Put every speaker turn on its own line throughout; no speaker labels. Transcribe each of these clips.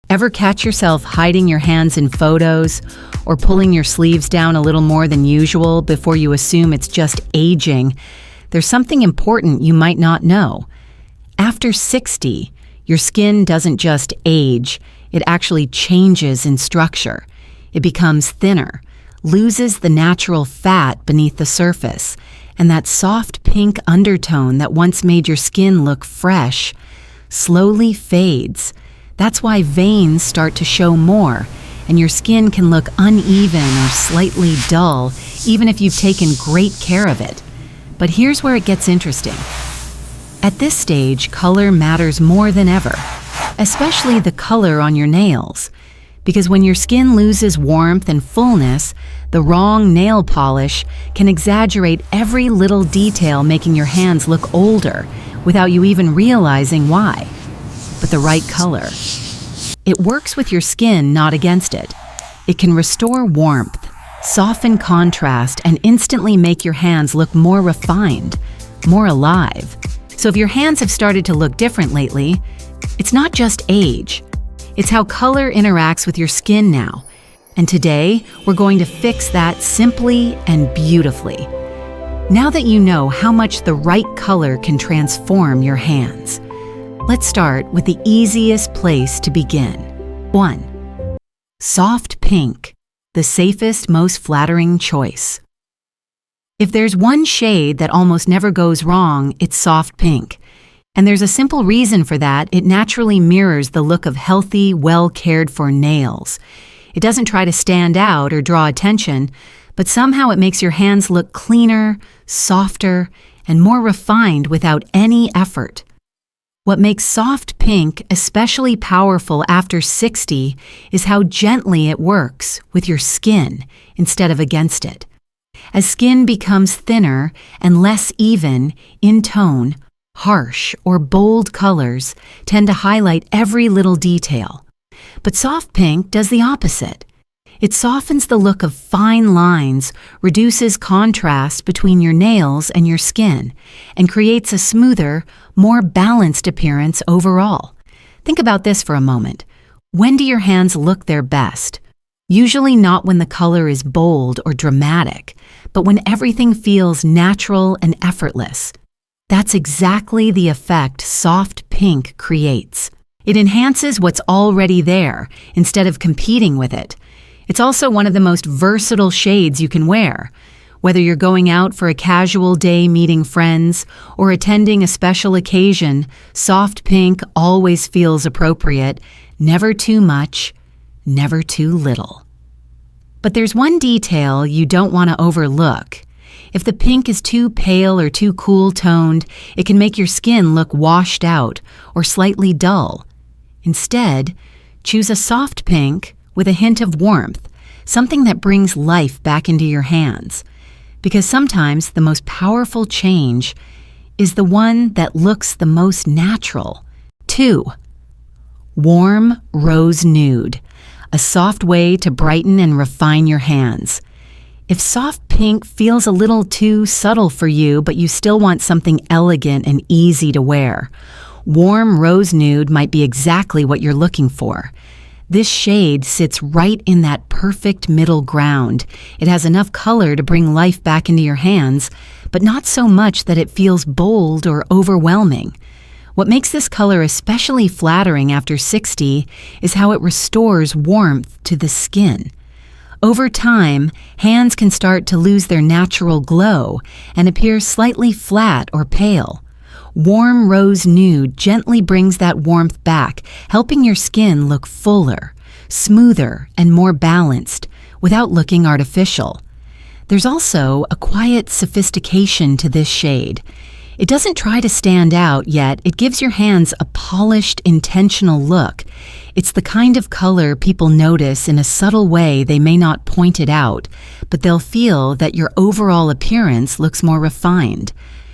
Ever catch yourself hiding your hands in photos or pulling your sleeves down a little more than usual before you assume it's just aging? There's something important you might not know. After 60, your skin doesn't just age, it actually changes in structure. It becomes thinner, loses the natural fat beneath the surface, and that soft pink undertone that once made your skin look fresh slowly fades. That's why veins start to show more, and your skin can look uneven or slightly dull, even if you've taken great care of it. But here's where it gets interesting. At this stage, color matters more than ever, especially the color on your nails. Because when your skin loses warmth and fullness, the wrong nail polish can exaggerate every little detail, making your hands look older without you even realizing why. But the right color. It works with your skin, not against it. It can restore warmth, soften contrast, and instantly make your hands look more refined, more alive. So if your hands have started to look different lately, it's not just age. It's how color interacts with your skin now. And today, we're going to fix that simply and beautifully. Now that you know how much the right color can transform your hands, let's start with the easiest place to begin. 1. Soft pink, the safest, most flattering choice. If there's one shade that almost never goes wrong, it's soft pink. And there's a simple reason for that. It naturally mirrors the look of healthy, well-cared-for nails. It doesn't try to stand out or draw attention, but somehow it makes your hands look cleaner, softer, and more refined without any effort. What makes soft pink especially powerful after 60 is how gently it works with your skin instead of against it. As skin becomes thinner and less even in tone, harsh or bold colors tend to highlight every little detail. But soft pink does the opposite. It softens the look of fine lines, reduces contrast between your nails and your skin, and creates a smoother, more balanced appearance overall. Think about this for a moment. When do your hands look their best? Usually not when the color is bold or dramatic, but when everything feels natural and effortless. That's exactly the effect soft pink creates. It enhances what's already there instead of competing with it. It's also one of the most versatile shades you can wear. Whether you're going out for a casual day meeting friends or attending a special occasion, soft pink always feels appropriate, never too much, never too little. But there's one detail you don't want to overlook. If the pink is too pale or too cool-toned, it can make your skin look washed out or slightly dull. Instead, choose a soft pink with a hint of warmth, something that brings life back into your hands. Because sometimes the most powerful change is the one that looks the most natural. 2. Warm rose nude, a soft way to brighten and refine your hands. If soft pink feels a little too subtle for you, but you still want something elegant and easy to wear, warm rose nude might be exactly what you're looking for. This shade sits right in that perfect middle ground. It has enough color to bring life back into your hands, but not so much that it feels bold or overwhelming. What makes this color especially flattering after 60 is how it restores warmth to the skin. Over time, hands can start to lose their natural glow and appear slightly flat or pale. Warm rose nude gently brings that warmth back, helping your skin look fuller, smoother, and more balanced without looking artificial. There's also a quiet sophistication to this shade. It doesn't try to stand out, yet it gives your hands a polished, intentional look. It's the kind of color people notice in a subtle way. They may not point it out, but they'll feel that your overall appearance looks more refined.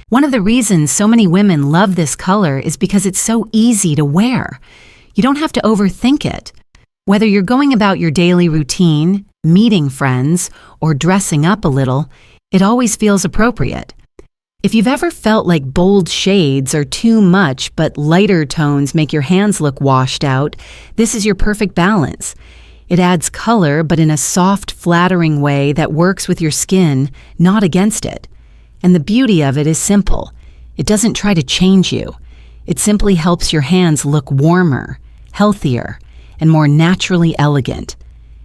One of the reasons so many women love this color is because it's so easy to wear. You don't have to overthink it. Whether you're going about your daily routine, meeting friends, or dressing up a little, it always feels appropriate. If you've ever felt like bold shades are too much but lighter tones make your hands look washed out, this is your perfect balance. It adds color but in a soft, flattering way that works with your skin, not against it. And the beauty of it is simple. It doesn't try to change you. It simply helps your hands look warmer, healthier, and more naturally elegant.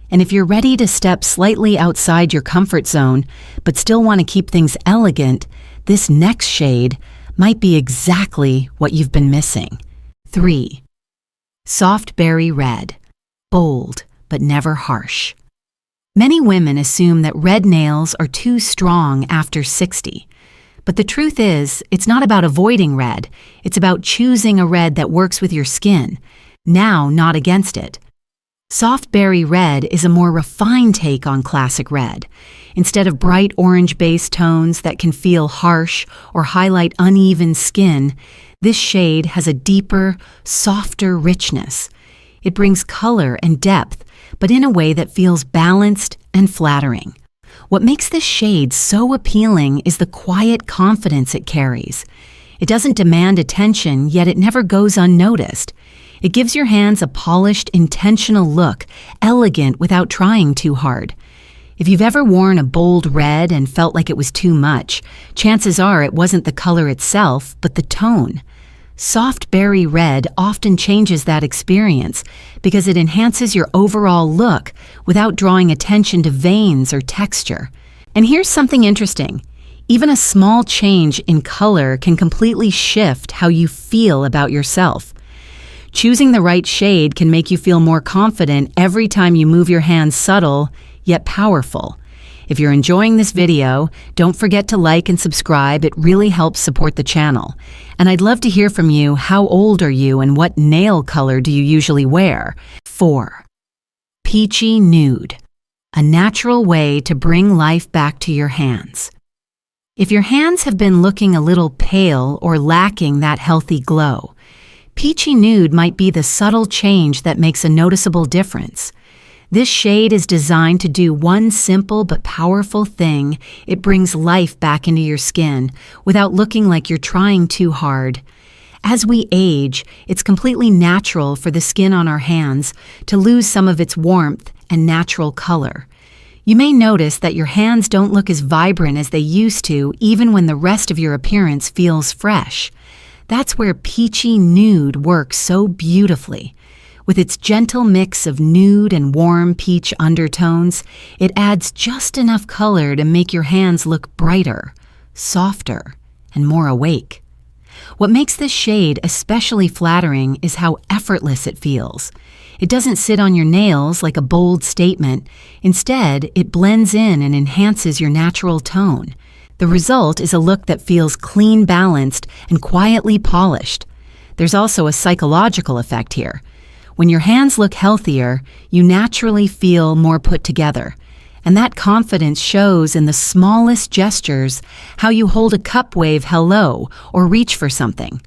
And if you're ready to step slightly outside your comfort zone but still want to keep things elegant, this next shade might be exactly what you've been missing. 3. Soft Berry Red. Bold, but never harsh. Many women assume that red nails are too strong after 60. But the truth is, it's not about avoiding red. It's about choosing a red that works with your skin, now not against it. Soft Berry Red is a more refined take on classic red. Instead of bright orange-based tones that can feel harsh or highlight uneven skin, this shade has a deeper, softer richness. It brings color and depth, but in a way that feels balanced and flattering. What makes this shade so appealing is the quiet confidence it carries. It doesn't demand attention, yet it never goes unnoticed. It gives your hands a polished, intentional look, elegant without trying too hard. If you've ever worn a bold red and felt like it was too much, chances are it wasn't the color itself, but the tone. Soft Berry Red often changes that experience because it enhances your overall look without drawing attention to veins or texture. And here's something interesting. Even a small change in color can completely shift how you feel about yourself. Choosing the right shade can make you feel more confident every time you move your hands subtle, yet powerful. If you're enjoying this video, don't forget to like and subscribe. It really helps support the channel. And I'd love to hear from you. How old are you and what nail color do you usually wear? 4. Peachy Nude. A natural way to bring life back to your hands. If your hands have been looking a little pale or lacking that healthy glow, Peachy Nude might be the subtle change that makes a noticeable difference. This shade is designed to do one simple but powerful thing. It brings life back into your skin without looking like you're trying too hard. As we age, it's completely natural for the skin on our hands to lose some of its warmth and natural color. You may notice that your hands don't look as vibrant as they used to, even when the rest of your appearance feels fresh. That's where Peachy Nude works so beautifully. With its gentle mix of nude and warm peach undertones, it adds just enough color to make your hands look brighter, softer, and more awake. What makes this shade especially flattering is how effortless it feels. It doesn't sit on your nails like a bold statement. Instead, it blends in and enhances your natural tone. The result is a look that feels clean, balanced, and quietly polished. There's also a psychological effect here. When your hands look healthier, you naturally feel more put together. And that confidence shows in the smallest gestures, how you hold a cup, wave hello, or reach for something.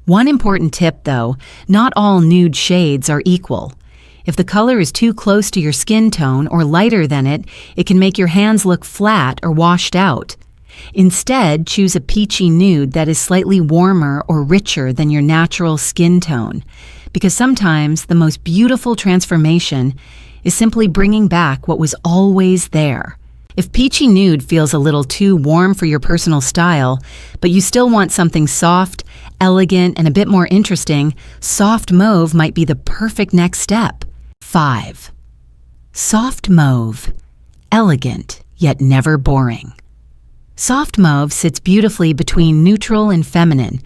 One important tip though, not all nude shades are equal. If the color is too close to your skin tone or lighter than it, it can make your hands look flat or washed out. Instead, choose a peachy nude that is slightly warmer or richer than your natural skin tone, because sometimes the most beautiful transformation is simply bringing back what was always there. If Peachy Nude feels a little too warm for your personal style, but you still want something soft, elegant, and a bit more interesting, Soft Mauve might be the perfect next step. 5. Soft Mauve. Elegant, yet never boring. Soft Mauve sits beautifully between neutral and feminine.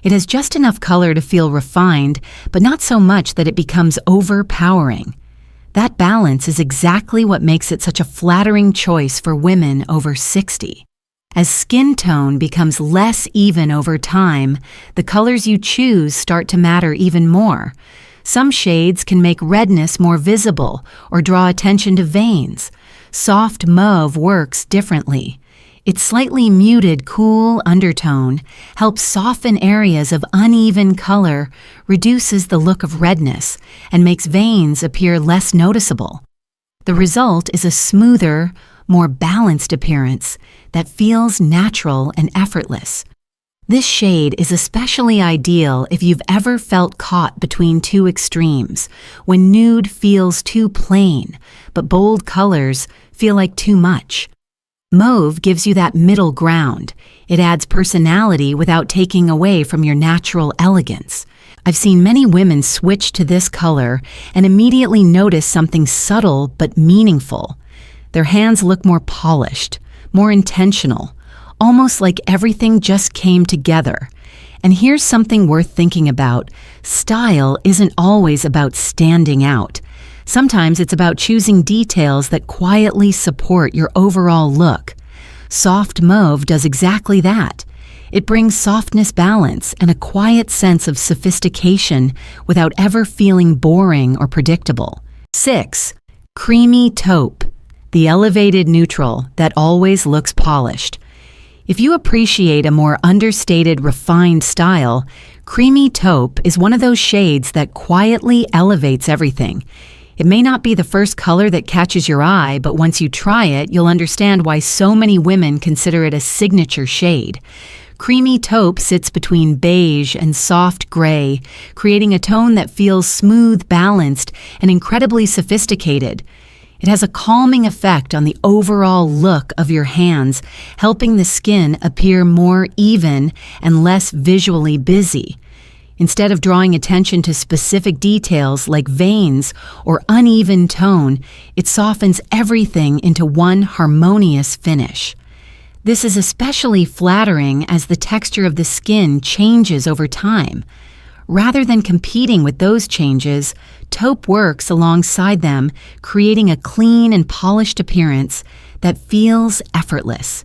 It has just enough color to feel refined, but not so much that it becomes overpowering. That balance is exactly what makes it such a flattering choice for women over 60. As skin tone becomes less even over time, the colors you choose start to matter even more. Some shades can make redness more visible or draw attention to veins. Soft Mauve works differently. Its slightly muted, cool undertone helps soften areas of uneven color, reduces the look of redness, and makes veins appear less noticeable. The result is a smoother, more balanced appearance that feels natural and effortless. This shade is especially ideal if you've ever felt caught between two extremes, when nude feels too plain, but bold colors feel like too much. Mauve gives you that middle ground. It adds personality without taking away from your natural elegance. I've seen many women switch to this color and immediately notice something subtle but meaningful. Their hands look more polished, more intentional, almost like everything just came together. And here's something worth thinking about. Style isn't always about standing out. Sometimes it's about choosing details that quietly support your overall look. Soft mauve does exactly that. It brings softness, balance, and a quiet sense of sophistication without ever feeling boring or predictable. 6. Creamy taupe, the elevated neutral that always looks polished. If you appreciate a more understated, refined style, creamy taupe is one of those shades that quietly elevates everything. It may not be the first color that catches your eye, but once you try it, you'll understand why so many women consider it a signature shade. Creamy taupe sits between beige and soft gray, creating a tone that feels smooth, balanced, and incredibly sophisticated. It has a calming effect on the overall look of your hands, helping the skin appear more even and less visually busy. Instead of drawing attention to specific details like veins or uneven tone, it softens everything into one harmonious finish. This is especially flattering as the texture of the skin changes over time. Rather than competing with those changes, taupe works alongside them, creating a clean and polished appearance that feels effortless.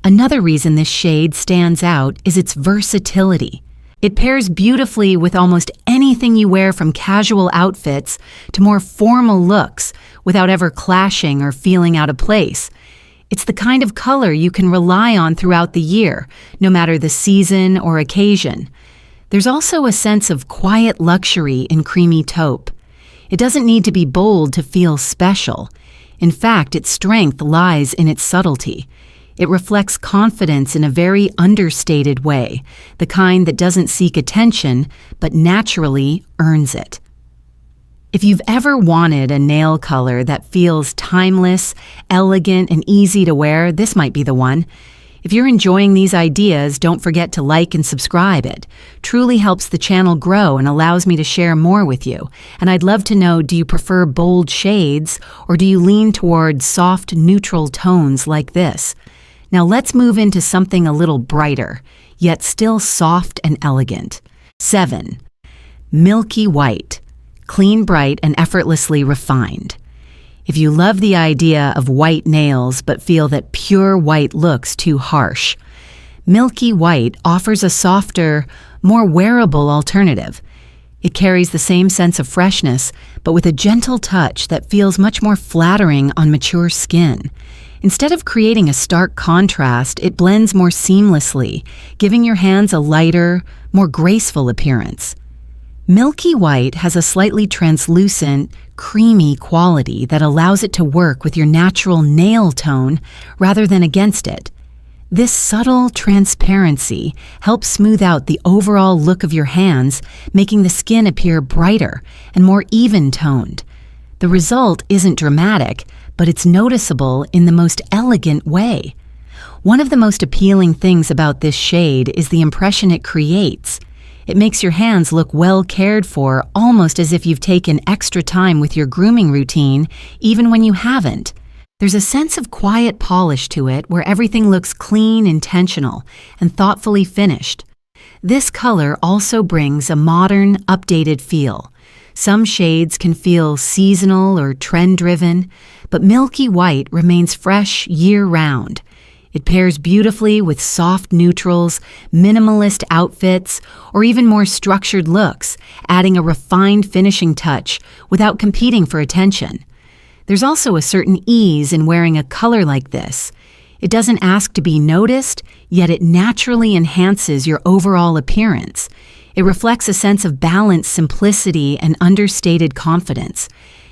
Another reason this shade stands out is its versatility. It pairs beautifully with almost anything you wear, from casual outfits to more formal looks, without ever clashing or feeling out of place. It's the kind of color you can rely on throughout the year, no matter the season or occasion. There's also a sense of quiet luxury in creamy taupe. It doesn't need to be bold to feel special. In fact, its strength lies in its subtlety. It reflects confidence in a very understated way, the kind that doesn't seek attention, but naturally earns it. If you've ever wanted a nail color that feels timeless, elegant, and easy to wear, this might be the one. If you're enjoying these ideas, don't forget to like and subscribe. It truly helps the channel grow and allows me to share more with you. And I'd love to know, do you prefer bold shades or do you lean toward soft, neutral tones like this? Now let's move into something a little brighter, yet still soft and elegant. 7. Milky white, clean, bright, and effortlessly refined. If you love the idea of white nails but feel that pure white looks too harsh, milky white offers a softer, more wearable alternative. It carries the same sense of freshness, but with a gentle touch that feels much more flattering on mature skin. Instead of creating a stark contrast, it blends more seamlessly, giving your hands a lighter, more graceful appearance. Milky white has a slightly translucent, creamy quality that allows it to work with your natural nail tone rather than against it. This subtle transparency helps smooth out the overall look of your hands, making the skin appear brighter and more even-toned. The result isn't dramatic, but it's noticeable in the most elegant way. One of the most appealing things about this shade is the impression it creates. It makes your hands look well cared for, almost as if you've taken extra time with your grooming routine, even when you haven't. There's a sense of quiet polish to it where everything looks clean, intentional, and thoughtfully finished. This color also brings a modern, updated feel. Some shades can feel seasonal or trend-driven, but milky white remains fresh year-round. It pairs beautifully with soft neutrals, minimalist outfits, or even more structured looks, adding a refined finishing touch without competing for attention. There's also a certain ease in wearing a color like this. It doesn't ask to be noticed, yet it naturally enhances your overall appearance. It reflects a sense of balance, simplicity, and understated confidence.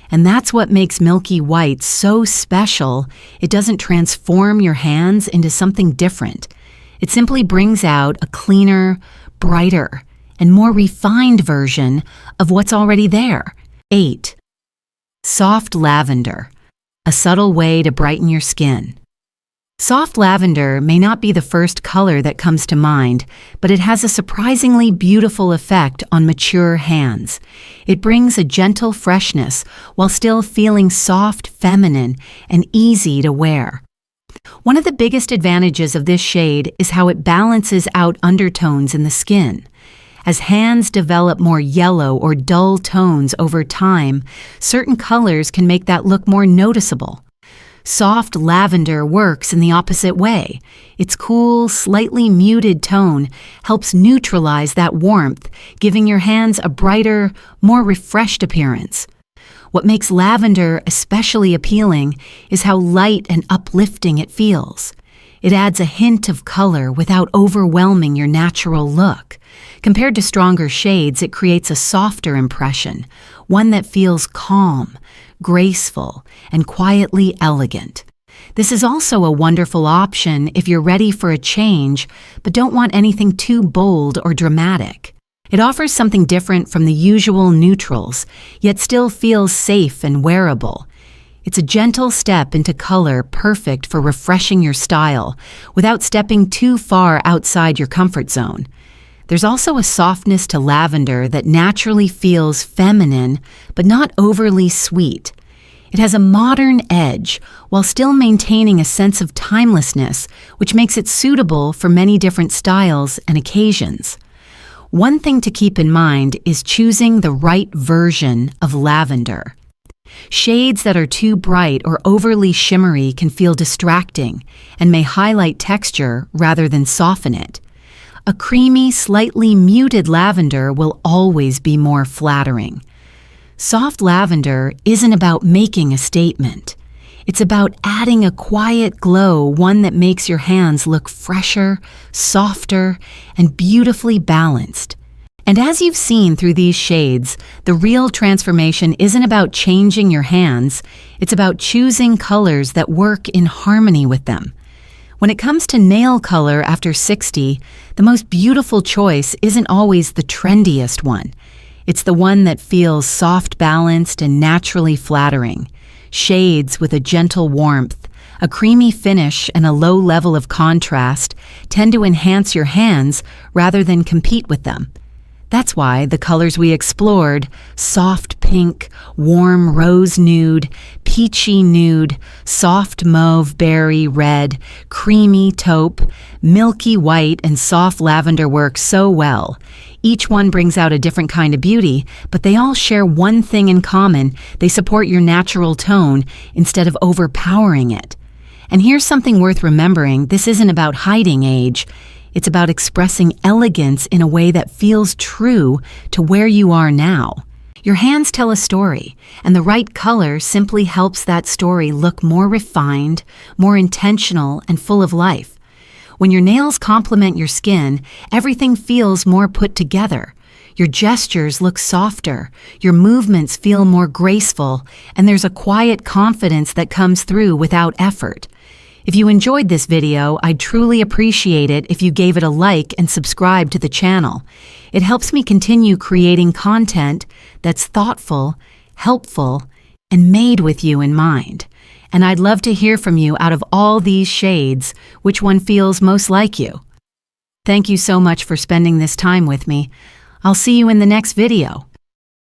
And that's what makes milky white so special. It doesn't transform your hands into something different. It simply brings out a cleaner, brighter, and more refined version of what's already there. 8. Soft lavender, a subtle way to brighten your skin. Soft lavender may not be the first color that comes to mind, but it has a surprisingly beautiful effect on mature hands. It brings a gentle freshness while still feeling soft, feminine, and easy to wear. One of the biggest advantages of this shade is how it balances out undertones in the skin. As hands develop more yellow or dull tones over time, certain colors can make that look more noticeable. Soft lavender works in the opposite way. Its cool, slightly muted tone helps neutralize that warmth, giving your hands a brighter, more refreshed appearance. What makes lavender especially appealing is how light and uplifting it feels. It adds a hint of color without overwhelming your natural look. Compared to stronger shades, it creates a softer impression, one that feels calm, graceful, and quietly elegant. This is also a wonderful option if you're ready for a change but don't want anything too bold or dramatic. It offers something different from the usual neutrals, yet still feels safe and wearable. It's a gentle step into color perfect for refreshing your style without stepping too far outside your comfort zone. There's also a softness to lavender that naturally feels feminine but not overly sweet. It has a modern edge while still maintaining a sense of timelessness, which makes it suitable for many different styles and occasions. One thing to keep in mind is choosing the right version of lavender. Shades that are too bright or overly shimmery can feel distracting and may highlight texture rather than soften it. A creamy, slightly muted lavender will always be more flattering. Soft lavender isn't about making a statement. It's about adding a quiet glow, one that makes your hands look fresher, softer, and beautifully balanced. And as you've seen through these shades, the real transformation isn't about changing your hands, it's about choosing colors that work in harmony with them. When it comes to nail color after 60, the most beautiful choice isn't always the trendiest one. It's the one that feels soft balanced and naturally flattering. Shades with a gentle warmth, a creamy finish, and a low level of contrast tend to enhance your hands rather than compete with them. That's why the colors we explored, soft pink, warm rose nude, peachy nude, soft mauve berry red, creamy taupe, milky white, and soft lavender work so well. Each one brings out a different kind of beauty, but they all share one thing in common: they support your natural tone instead of overpowering it. And here's something worth remembering: this isn't about hiding age. It's about expressing elegance in a way that feels true to where you are now. Your hands tell a story, and the right color simply helps that story look more refined, more intentional, and full of life. When your nails complement your skin, everything feels more put together. Your gestures look softer, your movements feel more graceful, and there's a quiet confidence that comes through without effort. If you enjoyed this video, I'd truly appreciate it if you gave it a like and subscribe to the channel. It helps me continue creating content that's thoughtful, helpful, and made with you in mind. And I'd love to hear from you out of all these shades, which one feels most like you. Thank you so much for spending this time with me. I'll see you in the next video.